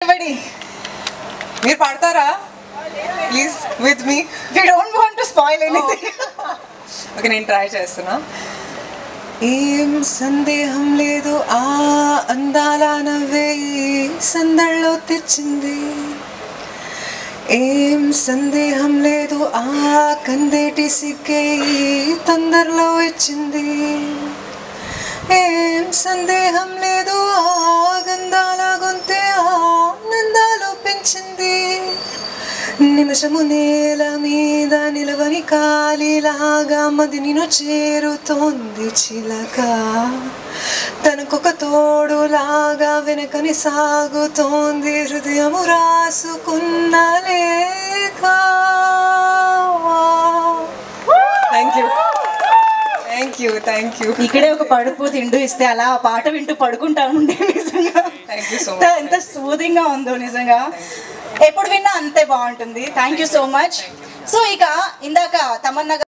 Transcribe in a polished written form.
Everybody, మీరు పాడతారా? Please with me. We don't want to spoil anything. Okay, నేను try చేస్తున్నా. ఏం సందేహం లేదు ఆ అందాల నవ్వే సందడిలో తెచ్చింది. ఏం సందేహం లేదు ఆ కందేటి సిగ్గే తొందరలో ఇచ్చింది. ఏం సందేహం లేదు ఆ గంధాల గొంతే ఆనందాలు పెంచింది. నిమిషము నేల మీద నిలవని కాలిలాగా మది నిన్ను చేరుతోంది చిలక. తనకొక తోడులాగా వెనకని సాగుతోంది హృదయము రాసుకున్న లేఖ. Thank you. ఇక్కడే ఒక పడుపు తింటూ ఇస్తే అలా ఆ పాట వింటూ పడుకుంటా ఉండే. నిజంగా ఎంత సూదింగ్ గా ఉందో నిజంగా. ఎప్పుడు విన్నా అంతే బాగుంటుంది. Thank you so much. So ఇక ఇందాక తమన్నా